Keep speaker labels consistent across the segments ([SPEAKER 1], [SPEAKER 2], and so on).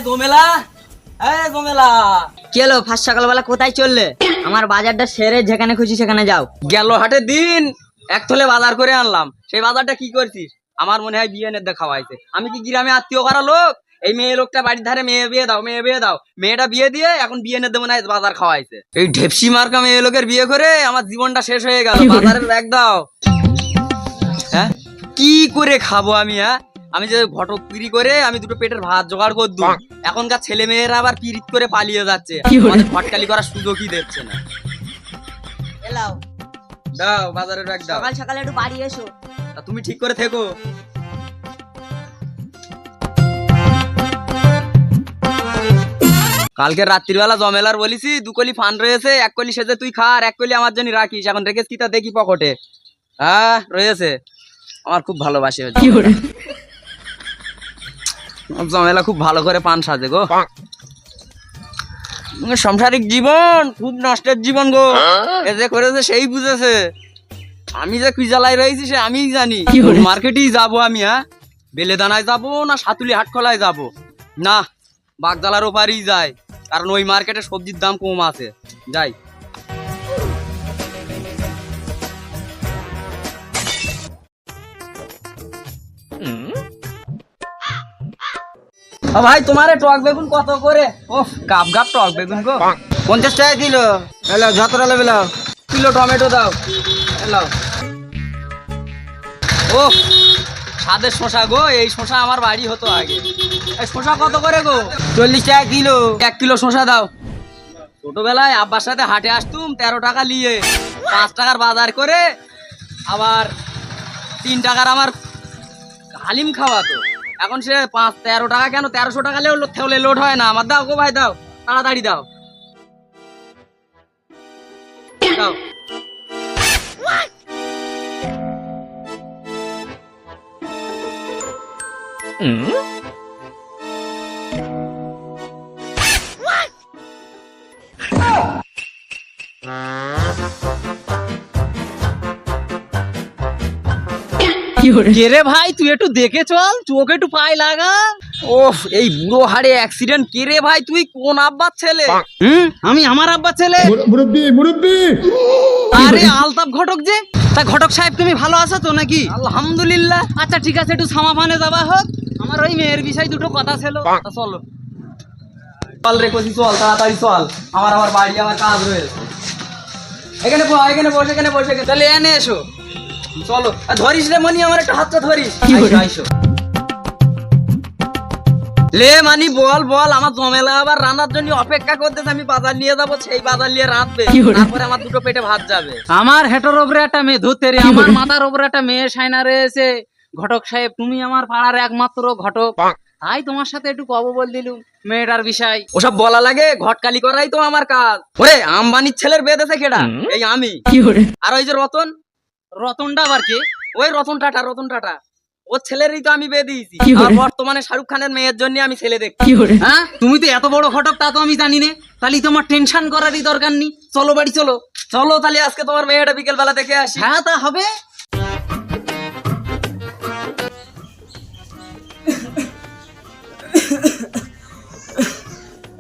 [SPEAKER 1] জমেলা, জমেলা
[SPEAKER 2] কি হলো? ফার্স্ট সকালবেলা কোথায় চললে? আমার বাজারটা সেরে যেখানে খুশি সেখানে যাও।
[SPEAKER 1] গেল হাটের দিন এক থলে বাজার করে আনলাম, সেই বাজারটা কি করছিস? আমার মনে হয় বিয়ে নেতে খাওয়াইছে। আমি কি গ্রামে আত্মীয় করা লোক? এই মেয়ে লোকটা বাড়ির ধারে মেয়ে বিয়ে দাও, মেয়ে বিয়ে দাও, মেয়েটা বিয়ে দিয়ে এখন বিয়ে নেতে মনে হয় বাজার খাওয়াইছে। এই ঢেপসি মার্কা মেয়ে লোকের বিয়ে করে আমার জীবনটা শেষ হয়ে গেল। বাজারের ব্যাগ দাও। হ্যাঁ কি করে খাবো আমি? আমি যে ঘটক পিড়ি করে আমি দুটো পেটের ভাত জোগাড় করে দিই, এখনকার ছেলে মেয়েরা আবার পিরিত করে পালিয়ে যাচ্ছে, আমাদের ফটকালি করার সুযোগই দিচ্ছে না।
[SPEAKER 2] এলাও
[SPEAKER 1] দাও বাজারের ব্যাগ দাও।
[SPEAKER 2] সকাল সকালে একটু বাড়ি এসো।
[SPEAKER 1] তা তুমি ঠিক করে থেকো। কালকে রাত্রিবেলা জমেলার বলিছি 2 কলি ফান্ড রয়েছে, 1 কলি সেজে তুই খা আর 1 কলি আমার জন্য রাখিস। এখন রেখেছ কি তা দেখি পকেটে। হ্যাঁ রয়েছে, আমার খুব ভালোবাসে জমেলা, খুব ভালো করে পান সাজে গো। সংসারিক জীবন খুব নষ্টের জীবন গো। এ যে করেছে সেই বুঝেছে। আমি যে কি জ্বালায় রয়েছি সে আমিই জানি। মার্কেটেই যাবো আমি, বেলেদানায় যাবো না সাতুলি হাটখোলায় যাবো? না, বাগদালার ওপারেই যাই, কারণ ওই মার্কেটে সবজির দাম কম আছে। যাই। ভাই তোমার টক বেগুন কত করে? ও গাপ গাপ টক বেগুন গো।
[SPEAKER 3] 50 টাকা কিলো। এলো যতটা লেবে লাও।
[SPEAKER 1] কিলো টমেটো দাও। এলাও। ও স্বাদের শশা গো, এই শশা আমার বাড়ি হতো আগে। এই শশা কত করে গো?
[SPEAKER 3] 40 টাকা কিলো।
[SPEAKER 1] 1 কিলো শশা দাও। ছোটবেলায় আব্বার সাথে হাটে আসতুম 13 টাকা নিয়ে, 5 টাকার বাজার করে আবার 3 টাকার আমার হালিম খাওয়াতো। এখন সে 13 টাকা কেন 1300 টাকা লেও লোড হয় না। আমার দাও গো ভাই, দাও তাড়াতাড়ি দাও। দাও। কে রে ভাই, তুই একটু দেখে চল, চোখ একটু পায়ে লাগা। ওহ এই বুড়ো হাড়ে অ্যাক্সিডেন্ট। কে রে ভাই, তুই কোন আব্বার ছেলে?
[SPEAKER 3] আমি আমার আব্বা ছেলে। মুরব্বি।
[SPEAKER 1] আরে আলতাপ ঘটক যে।
[SPEAKER 3] তা ঘটক সাহেব তুমি ভালো আছো তো নাকি?
[SPEAKER 1] আলহামদুলিল্লাহ।
[SPEAKER 3] আচ্ছা ঠিক আছে, একটু সামাফানে যাওয়া হোক। আমার ওই মেয়ের বিষয় দুটো কথা ছিল।
[SPEAKER 1] তা চলো। চল রে কচি, চল তাড়াতাড়ি চল, আমার বাড়ি আমার কাজ রয়েছে। এখানে বস।
[SPEAKER 3] তাহলে এনে এসো।
[SPEAKER 1] চলো। ধরিস রে মনি, আমার একটা হাতটা ধরিস। আইসো। লে মানি বল আমার জমেলা আবার রান্নার জন্য অপেক্ষা করতেছে। আমি বাজার নিয়ে যাবো, সেই বাজার নিয়ে রাঁধবে, তারপরে আমার দুটো পেটে ভাত যাবে।
[SPEAKER 3] আমার হেঁটোর ওপরে একটা মেয়ে ধরতে রে, আমার মাথার ওপরে একটা মেয়ে সাইনা রয়েছে। ঘটক সাহেব তুমি আমার পাড়ার একমাত্র ঘটক, তাই তোমার সাথে একটু কব বল দিলুম মেয়েটার বিষয়।
[SPEAKER 1] ওসব বলা লাগে? ঘটকালি করাই তো আমার কাজ। ওরে আম্বানির ছেলের বেঁধেছে কেডা? এই আমি। আর ওই যে
[SPEAKER 3] রতনটা আবার কে?
[SPEAKER 1] ওই রতন টাটা, ওর ছেলেরই তো আমি বিয়ে দিয়েছি। আর বর্তমানে শাহরুখ খানের মেয়ের জন্য আমি ছেলে দেখছি।
[SPEAKER 3] হ্যাঁ তুমি তো এত বড় ঘটক, তা তো আমি জানি না। তাহলে তোমার টেনশন করারই দরকার নেই। চলো বাড়ি চলো।
[SPEAKER 1] তাহলে আজকে তোমার মেয়েটা বিকেল বেলা দেখে আসি।
[SPEAKER 3] হ্যাঁ তা হবে।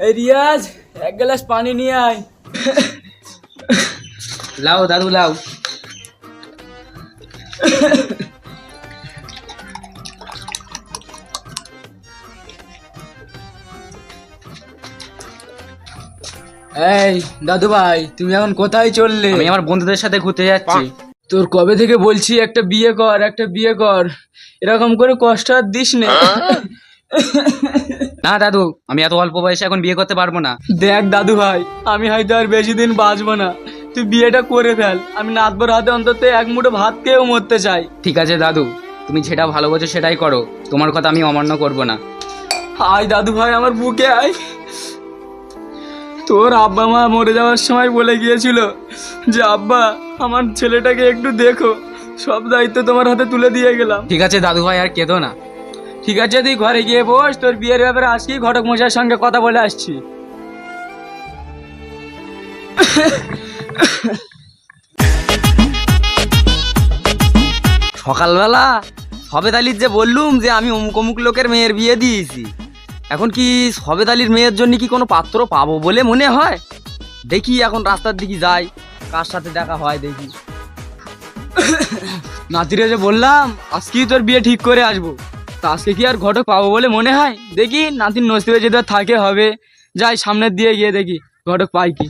[SPEAKER 4] এই রিয়াজ, 1 গ্লাস পানি নিয়ে আয়।
[SPEAKER 3] লাও দাদু লাও।
[SPEAKER 4] এই দাদু ভাই, তুমি এখন কোথায় চললে?
[SPEAKER 3] আমি আমার বন্ধুদের সাথে ঘুরতে যাচ্ছি।
[SPEAKER 4] তোর কবে থেকে বলছি একটা বিয়ে কর, এরকম করে কষ্ট আর দিস না।
[SPEAKER 3] না দাদু, আমি এত অল্প বয়সে এখন বিয়ে করতে পারবো না।
[SPEAKER 4] দেখ দাদু ভাই, আমি হয়তো আর বেশি দিন বাঁচবো না, তুই বিয়েটা করে ফেল। আমি নাতবো রাতে অন্তত 1 মুঠো ভাত খেয়েও মরতে চাই।
[SPEAKER 3] ঠিক আছে দাদু, তুমি যেটা ভালো বোঝো সেটাই করো, তোমার কথা আমি অমান্য করবো না।
[SPEAKER 4] আয় দাদু ভাই, আমার বুকে আয়। তোর আব্বা মা মরে যাওয়ার সময় বলে গিয়েছিল যে আব্বা আমার ছেলেটাকে একটু দেখো, সব দায়িত্ব তোমার হাতে তুলে দিয়ে গেলাম।
[SPEAKER 3] ঠিক আছে দাদু ভাই, আর কেঁদো না।
[SPEAKER 4] ঠিক আছে, তুই ঘরে গিয়ে বস, তোর বিয়ের ব্যাপারে আজকে ঘটক মশাইয়ের সঙ্গে কথা বলে আসছি।
[SPEAKER 1] সকালবেলা সবেদ আলীর যে বললুম যে আমি অমুক অমুক লোকের মেয়ের বিয়ে দিয়েছি, এখন কি সবেদ আলীর মেয়ের জন্য কি কোনো পাত্র পাবো বলে মনে হয়? দেখি এখন রাস্তার দিকে যাই, কার সাথে দেখা হয় দেখি।
[SPEAKER 4] নাতিরে যে বললাম আজকেই তোর বিয়ে ঠিক করে আসবো, তা আজকে কি আর ঘটক পাবো বলে মনে হয়? দেখি নাতির নসিবে যদি আর থাকে হবে, যাই সামনের দিয়ে গিয়ে দেখি ঘটক পাই কি।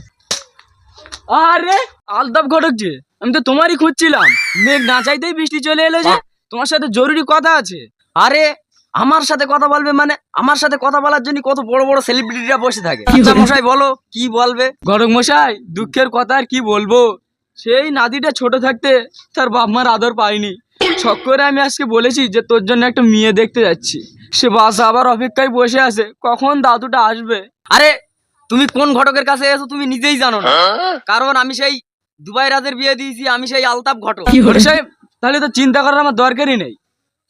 [SPEAKER 4] আরে আলতাপ ঘটক যে, আমি তো তোমারই খুঁজছিলাম। মেঘ না চাইতেই বৃষ্টি চলে এলো যে, তোমার সাথে জরুরি কথা আছে।
[SPEAKER 1] আরে আমার সাথে কথা বলবে মানে? আমার সাথে কথা বলার জন্য কত বড় বড় সেলিব্রিটিরা বসে থাকে। আচ্ছা মশাই বলো কি বলবে?
[SPEAKER 4] ঘটক মশাই, দুঃখের কথা আর কি বলবো, সেই নাতিটা ছোট থাকতে তার বাপ মার আদর পাইনি। শখ করে আমি আজকে বলেছি যে তোর জন্য একটা মেয়ে দেখতে যাচ্ছি, সে বাসা আবার অপেক্ষায় বসে আছে কখন দাদুটা আসবে।
[SPEAKER 1] আরে তুমি কোন ঘটকের কাছে এসো তুমি নিজেই জানো না, কারণ আমি সেই দুবাই রাজের বিয়ে দিয়েছি, আমি সেই আলতাপ ঘটক।
[SPEAKER 4] ঘটক সাহেব, তাহলে তো চিন্তা করার আমার দরকারই নেই।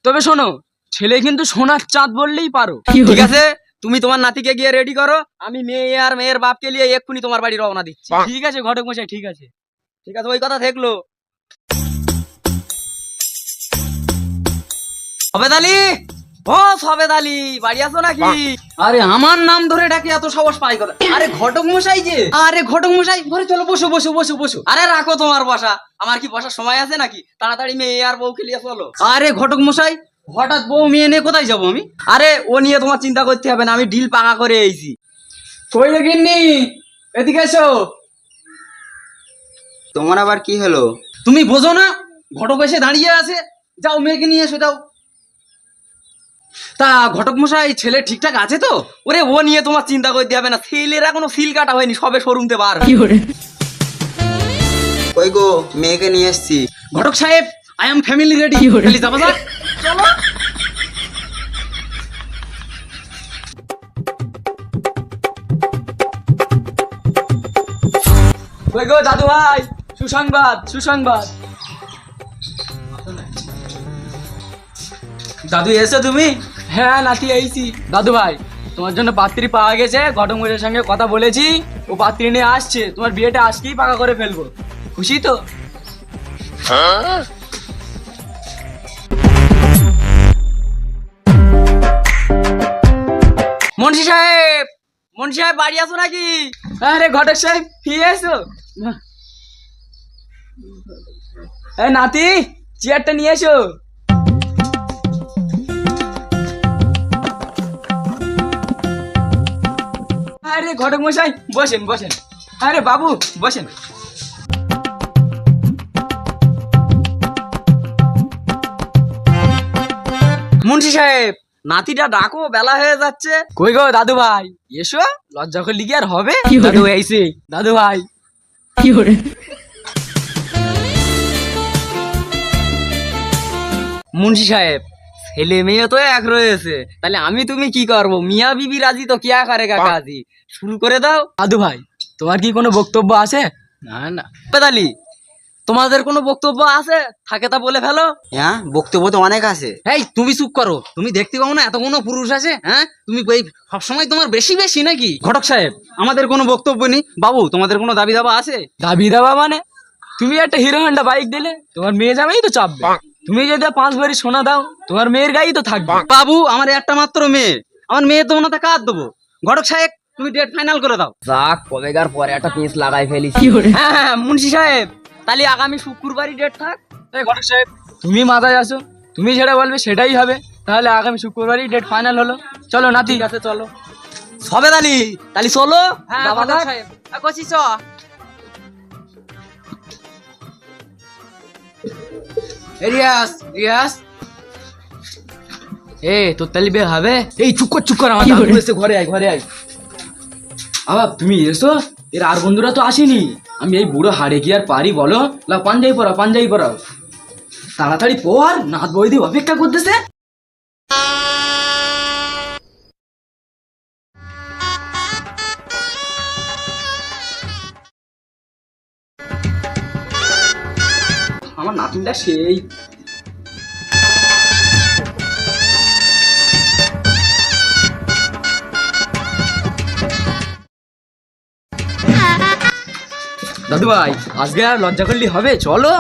[SPEAKER 4] তবে শোনো, ছেলে কিন্তু সোনার চাঁদ বললেই পারো।
[SPEAKER 1] ঠিক আছে, তুমি তোমার নাতিকে গিয়ে রেডি করো, আমি মেয়ে আর মেয়ের বাপকে নিয়ে এক্ষুনি তোমার বাড়ি রওনা দিচ্ছি।
[SPEAKER 4] ঠিক আছে ঘটক মশাই, ঠিক আছে।
[SPEAKER 1] ঠিক আছে, ওই কথা থাকলো। সবেদ আলী, ও সবেদ আলী, বাড়ি আছো নাকি?
[SPEAKER 3] আরে আমার নাম ধরে ডাকে এত সাহস পাই কথা? আরে ঘটক মশাই যে, আরে ঘটক মশাই, ঘরে চলো, বসো বসো বসো বসো।
[SPEAKER 1] আরে রাখো তোমার বসা, আমার কি বসার সময় আছে নাকি? তাড়াতাড়ি মেয়ে আর বউকে নিয়ে চলো।
[SPEAKER 3] আরে ঘটক মশাই, হঠাৎ বউ মেয়ে নিয়ে কোথায় যাবো আমি?
[SPEAKER 1] আরে ও নিয়ে তোমার চিন্তা করতে হবে না, আমি ডিল পাকা করে এসেছি।
[SPEAKER 3] কই রে গিন্নি, এদিকে এসো।
[SPEAKER 5] তোমার আবার কি হলো?
[SPEAKER 3] তুমি বোঝো না, ঘটক এসে দাঁড়িয়ে আছে, যাও মেয়েকে নিয়ে এসো, যাও। তা ঘটক মশাই, ছেলে ঠিকঠাক আছে তো?
[SPEAKER 1] ওরে ও নিয়ে তোমার চিন্তা করতে হবে না, ছেলেরা কোনো সিল কাটা হয়নি, সবে শোরুমতে বার।
[SPEAKER 5] ওই গো, মেয়েকে নিয়ে এসছি।
[SPEAKER 3] ঘটক সাহেব, আই এম ফ্যামিলি রেডি, খালি যাবো যাক। চলো।
[SPEAKER 4] ওই গো দাদু ভাই, সুসংবাদ সুসংবাদ।
[SPEAKER 3] দাদু এসো তুমি?
[SPEAKER 4] হ্যাঁ নাতি এইছি। দাদু ভাই, তোমার জন্য পাত্রী পাওয়া গেছে, ঘটক মশাইয়ের সঙ্গে কথা বলেছি, ও পাত্রী নিয়ে আসছে, তোমার বিয়েটা আজকেই পাকা করে ফেলবো। খুশি তো?
[SPEAKER 1] মুন্সি সাহেব, মুন্সি সাহেব বাড়ি আছো নাকি?
[SPEAKER 4] আরে ঘটক সাহেব, ফিরে এসো। এই নাতি, চেয়ারটা নিয়ে এসো। আরে ঘটক মশাই, বসেন বসেন। আরে বাবু বসেন।
[SPEAKER 1] মুন্সি সাহেব, নাতিটা ডাকো, বেলা হয়ে যাচ্ছে।
[SPEAKER 4] কই গো দাদু ভাই, এসো, লজ্জা করলে কি আর হবে? দাদু এইছে, দাদু ভাই।
[SPEAKER 1] মুন্সি সাহেব, ছেলে মেয়ে তো এক রয়েছে, তাহলে আমি তুমি কি করবো? মিয়া বিবি রাজি তো কিয়া করে কাকাজি, শুরু করে দাও।
[SPEAKER 4] দাদু ভাই, তোমার কি কোনো বক্তব্য আছে?
[SPEAKER 3] না না,
[SPEAKER 1] পেদালি, তোমাদের কোনো বক্তব্য আছে? থাকে তা বলে ফেলো।
[SPEAKER 5] হ্যাঁ, বক্তব্য তো অনেক আছে।
[SPEAKER 3] এই তুমি চুপ করো, তুমি দেখতে পাও না এত কোনো পুরুষ আছে? হ্যাঁ, তুমি এই সবসময় তোমার বেশি বেশি নাকি? ঘটক সাহেব, আমাদের কোনো বক্তব্য নেই। বাবু, তোমাদের কোনো দাবি দাবা আছে?
[SPEAKER 4] দাবি দাবা মানে? তুমি একটা হিরো হন্ডা বাইক দিলে, তোমার মেয়ে জামাই তো চাপবে। তুমি যদি 5 ভরি সোনা দাও, তোমার মেয়ের গায়েই তো থাকবে।
[SPEAKER 3] বাবু, আমার একটা মাত্র মেয়ে, আমার মেয়ে তো ওনাতে কাঁদ দেবো। ঘটক সাহেব, তুমি ডেট ফাইনাল করে দাও।
[SPEAKER 1] যাক, কবেকার পরে একটা পিস লাগাই ফেলিছি। হ্যাঁ হ্যাঁ মুন্সি সাহেব, তাহলে আগামী শুক্রবারই ডেট থাক।
[SPEAKER 4] এই ঘটক সাহেব, তুমি মাথায় আসো, তুমি যেটা বলবে সেটাই হবে। তাহলে আগামী শুক্রবারই ডেট ফাইনাল হলো। চলো নাতি,
[SPEAKER 1] ঠিক আছে চলো। সবেদ আলী, তাহলে চলো। যাওয়া যাক।
[SPEAKER 3] রিয়াস, রিয়াস,
[SPEAKER 4] তোর তাহলে বিয়ে হবে? এই চুপ কর, আমার দাদু এসে ঘরে আয়, ঘরে আয়। আবার তুমি এসো, এর আর বন্ধুরা তো আসেনি। আমি এই বুড়ো হাড়ে কি আর পারি বলো? লা পাঞ্জাবি পরাও, পাঞ্জাবি পরাও, তাড়াতাড়ি পর, নাথ বৌদি অপেক্ষা করতেছে। আমার নাতিনটা সেই। দাদু ভাই, আজকে আর লজ্জা করলে হবে? চলো।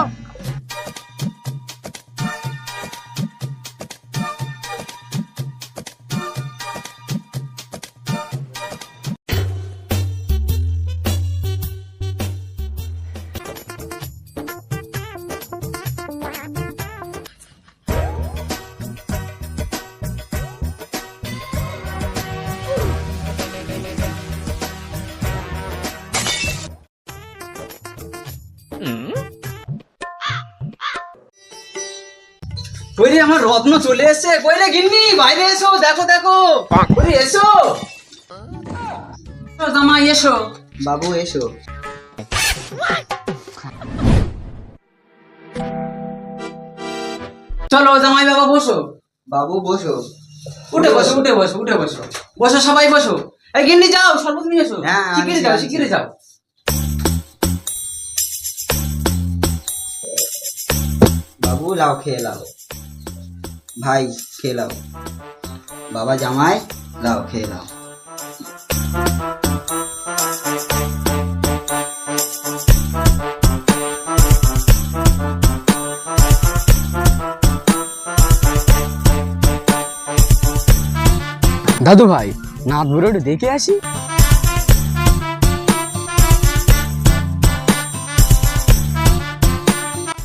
[SPEAKER 3] ওরে আমার রত্ন চলে এসেছে, কইলে গিন্নি বাইরে এসো, দেখো দেখো, ওরে এসো জামাই এসো।
[SPEAKER 5] বাবু এসো।
[SPEAKER 3] চলো জামাই বাবা বসো,
[SPEAKER 5] বাবু বসো।
[SPEAKER 3] উঠে বসো, উঠে বসো, উঠে বসো, বসো সবাই বসো। এই গিন্নি যাও শরবত নিয়ে এসো,
[SPEAKER 5] হ্যাঁ,
[SPEAKER 3] শিগগিরি যাও, শিগগিরি যাও।
[SPEAKER 5] বাবু লাও, খেয়ে লাও। ভাই খেয়ে লাও। বাবা জামাই লাও, খেয়ে লাও।
[SPEAKER 4] দাদু ভাই, নাথ বুড়ো একটু দেখে আসি।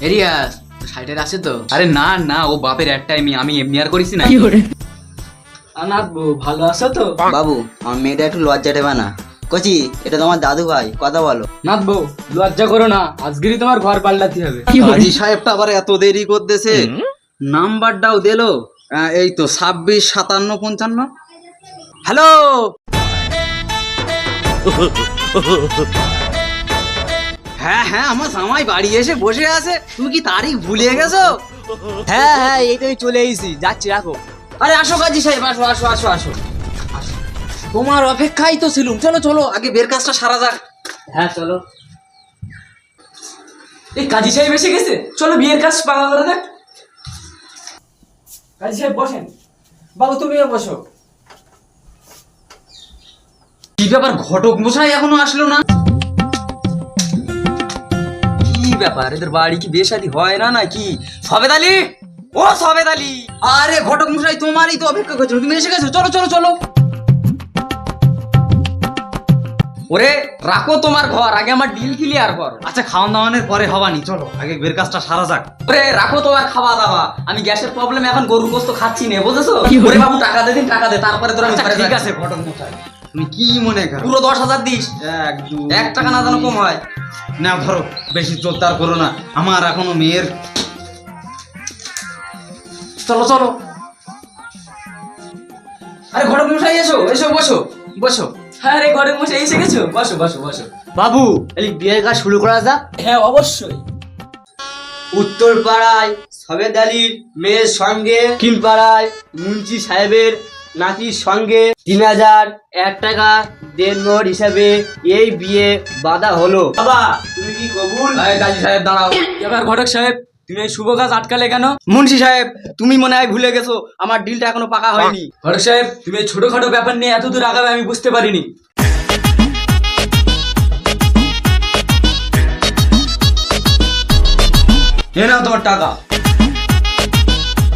[SPEAKER 3] এরিয়াস সাইডের আছে তো? আরে না না, ও বাপের একটাই মেয়ে, আমি এমনি আর করিস না।
[SPEAKER 4] নাথ বউ ভালো আছো তো?
[SPEAKER 5] বাবু আমার মেয়েটা একটু লজ্জা দেবে না? কচি, এটা তোমার দাদু ভাই, কথা বলো।
[SPEAKER 4] নাথ বউ লজ্জা করো না, আজকেরই তোমার ঘর পাল্টাতে হবে।
[SPEAKER 6] কাজী সাহেবটা আবার এত দেরি করতেছে।
[SPEAKER 3] নাম্বারটাও দিলো।
[SPEAKER 6] এই তো 26 57 55।
[SPEAKER 3] হ্যালো, হ্যাঁ হ্যাঁ, আমার জামাই বাড়ি এসে বসে আছে, তুমি কি তারিখ ভুলে গেছো?
[SPEAKER 4] হ্যাঁ হ্যাঁ, এই তো চলে এসেছি, যাচ্ছি, রাখো।
[SPEAKER 3] আরে আসো কাজী সাহেব, আসো আসো আসো আসো আসো। তোমার অপেক্ষাই তো ছিলুম, চলো চলো আগে বের কাজটা সারা যাক।
[SPEAKER 4] হ্যাঁ চলো। এই কাজী সাহেব এসে গেছে, চলো বিয়ের কাজ পাকা করে দেখ। কাজী সাহেব বসেন।
[SPEAKER 3] বাবু তুমিও বসো। কি ব্যাপার, ঘটক মশাই এখনো আসলো না?
[SPEAKER 1] কি ব্যাপার, এদের বাড়ি কি বিয়ে শাদী হয় না নাকি? সবেদ আলী, ও সবেদ আলী,
[SPEAKER 3] আরে ঘটক মশাই তোমারই তো অপেক্ষা করছো, তুমি এসে গেছো, চলো চলো চলো।
[SPEAKER 1] ওরে রাখো তোমার ঘর, আগে আমার ডিল ক্লিয়ার কর।
[SPEAKER 6] আচ্ছা, খাওয়ান দাওয়ানের পরে হবানি, চলো আগে বের কাজটা সারা যাক।
[SPEAKER 1] ওরে রাখো তোমার খাওয়া দাওয়া, আমি গ্যাসের প্রবলেম, এখন গরুর গোস্ত খাচ্ছি না, বুঝেছো? ওরে বাবু টাকা দে দিন, টাকা দে, তারপরে তোর আমি
[SPEAKER 6] আচ্ছা,
[SPEAKER 1] ঘরে
[SPEAKER 6] ঠিক
[SPEAKER 1] যাচ্ছি।
[SPEAKER 6] আছে ঘটক মশাই, তুমি কি মনে করো?
[SPEAKER 1] পুরো 10,000 দিস,
[SPEAKER 6] 1 2
[SPEAKER 1] 1 টাকা না যেন কম হয়।
[SPEAKER 6] না ধরো, বেশি জোরদার করো না, আমার এখনো মেয়ের।
[SPEAKER 3] চলো চলো। আরে ঘটক মশাই এসো এসো, বসো বসো।
[SPEAKER 4] হ্যাঁ রে, ঘরের মশাই এসে গেছো, বসো বসো বসো।
[SPEAKER 2] বাবু এই বিয়ের কাজ শুরু করা যাক।
[SPEAKER 4] হ্যাঁ অবশ্যই।
[SPEAKER 2] উত্তর পাড়ায় সবেদ আলীর মেয়ের সঙ্গে দক্ষিণ পাড়ায় মুন্সি সাহেবের নাতির সঙ্গে 3,001 টাকা দেনমোহর হিসাবে এই বিয়ে বাঁধা হলো। বাবা তুমি কি কবুল?
[SPEAKER 1] এই কাজী সাহেব দাঁড়াও।
[SPEAKER 4] এবার ঘটক সাহেব, তুমি এই শুভ কাজ আটকালে কেন?
[SPEAKER 1] মুন্সি সাহেব তুমি মনে হয় ভুলে গেছো, আমার ডিলটা এখনো পাকা হয়নি।
[SPEAKER 4] ঘটক সাহেব, তুমি এই ছোটখাটো ব্যাপার নিয়ে এত দূর আগাবে আমি বুঝতে পারিনি।
[SPEAKER 1] এ নাও তোমার টাকা।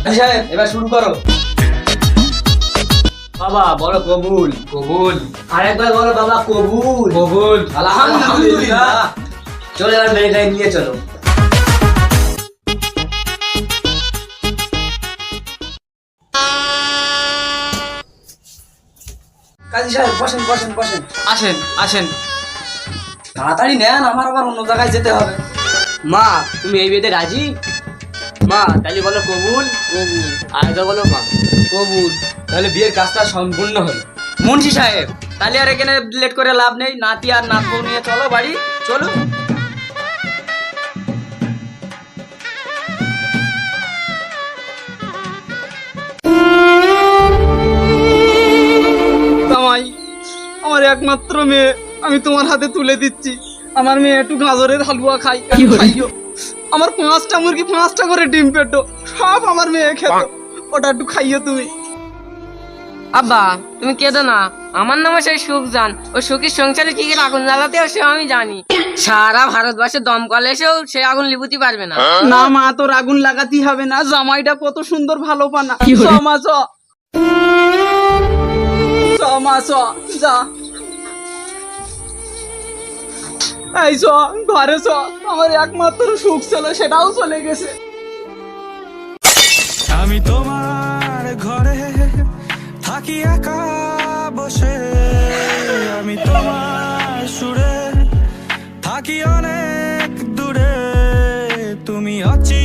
[SPEAKER 1] কাজী সাহেব এবার শুরু করো।
[SPEAKER 2] বাবা বলো কবুল।
[SPEAKER 4] কবুল
[SPEAKER 2] আরেকবার বলো বাবা কবুল।
[SPEAKER 4] কবুল।
[SPEAKER 1] আলহামদুলিল্লাহ।
[SPEAKER 2] চলো এবার মেয়েটাকে নিয়ে চলো।
[SPEAKER 1] কাজী সাহেব বসেন বসেন বসেন।
[SPEAKER 3] আসেন আসেন।
[SPEAKER 1] তাড়াতাড়ি নেন, আমার আবার অন্য জায়গায় যেতে হবে।
[SPEAKER 2] মা তুমি এই বিয়েতে রাজি? মা তাহলে বলো কবুল। কবুল। আরেকবার বলো মা কবুল।
[SPEAKER 4] তাহলে বিয়ের কাজটা সম্পূর্ণ হলো।
[SPEAKER 1] মুন্সি সাহেব তাহলে আর এখানে লেট করে লাভ নেই, নাতি আর নাতবউ নিয়ে চলো বাড়ি, চলো।
[SPEAKER 4] জামাই, আমার একমাত্র মেয়ে আমি তোমার হাতে তুলে দিচ্ছি। আমার মেয়ে একটু গাজরের হালুয়া খাই, খাইও। আমার 5টা মুরগি 5টা করে ডিম পেটো, সব আমার মেয়ে খেত, ওটা একটু খাইও তুমি।
[SPEAKER 7] আব্বা তুমি কেঁদো না, আমার নামে সেই সুখজান, ও সুখীর সংসারে কি কি আগুন জ্বালাতে সে আমি জানি। সারা ভারতবর্ষে দমকল এসেও সে আগুন লিপুতে পারবে না।
[SPEAKER 4] না মা, তোর আগুন লাগাতেই হবে না, জামাইটা কত সুন্দর ভালো পানা। চ মা চ, চ মা চ, যা। এই চ ঘরে চ, আমার একমাত্র সুখ ছিল সেটাও চলে গেছে।
[SPEAKER 8] আমি তোমার ঘরে থাকি একা বসে, আমি তোমার সুরে থাকি অনেক দূরে, তুমি অচি